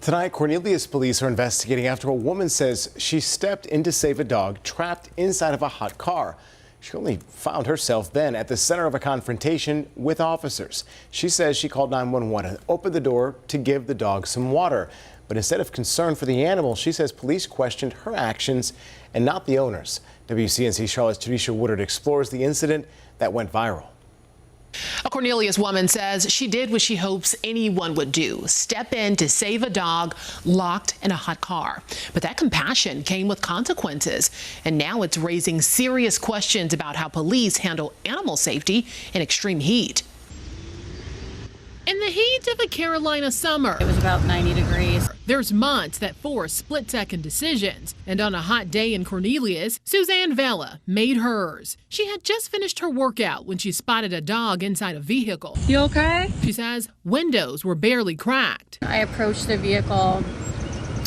Tonight, Cornelius police are investigating after a woman says she stepped in to save a dog trapped inside of a hot car. She only found herself then at the center of a confrontation with officers. She says she called 911 and opened the door to give the dog some water. But instead of concern for the animal, she says police questioned her actions and not the owners. WCNC Charlotte's Tarisha Woodard explores the incident that went viral. A Cornelius woman says she did what she hopes anyone would do, step in to save a dog locked in a hot car. But that compassion came with consequences, and now it's raising serious questions about how police handle animal safety in extreme heat. In the heat of a Carolina summer, it was about 90 degrees. There's months that force split-second decisions. And on a hot day in Cornelius, Suzanne Vella made hers. She had just finished her workout when she spotted a dog inside a vehicle. You okay? She says windows were barely cracked. I approached the vehicle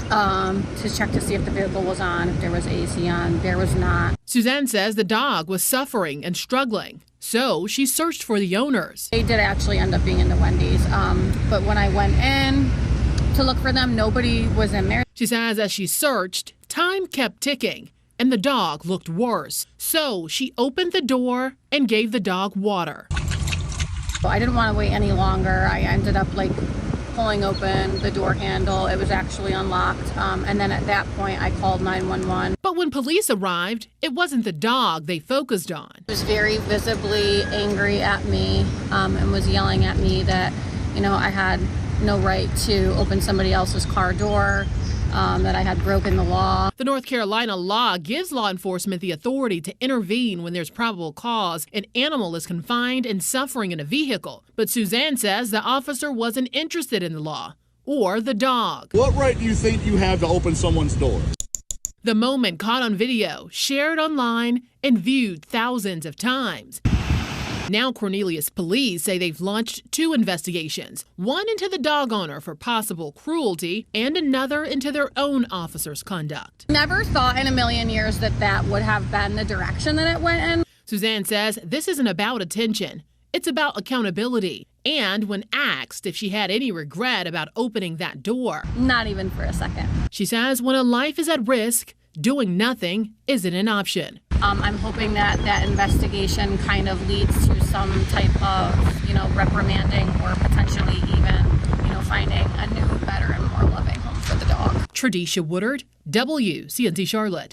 to check to see if the vehicle was on, if there was AC on. There was not. Suzanne says the dog was suffering and struggling. So she searched for the owners. They did actually end up being in the Wendy's, but when I went in to look for them, nobody was in there. She says as she searched, time kept ticking and the dog looked worse. So she opened the door and gave the dog water. I didn't want to wait any longer. I ended up pulling open the door handle. It was actually unlocked. And then at that point, I called 911. But when police arrived, it wasn't the dog they focused on. He was very visibly angry at me and was yelling at me that, I had no right to open somebody else's car door, that I had broken the law. The North Carolina law gives law enforcement the authority to intervene when there's probable cause an animal is confined and suffering in a vehicle. But Suzanne says the officer wasn't interested in the law or the dog. What right do you think you have to open someone's door? The moment caught on video, shared online, and viewed thousands of times. Now Cornelius police say they've launched 2 investigations, one into the dog owner for possible cruelty and another into their own officer's conduct. Never thought in a million years that would have been the direction that it went in. Suzanne says this isn't about attention. It's about accountability. And when asked if she had any regret about opening that door. Not even for a second. She says when a life is at risk, doing nothing isn't an option. I'm hoping that investigation kind of leads to some type of, reprimanding or potentially even, finding a new, better, and more loving home for the dog. Tarisha Woodard, WCNC Charlotte.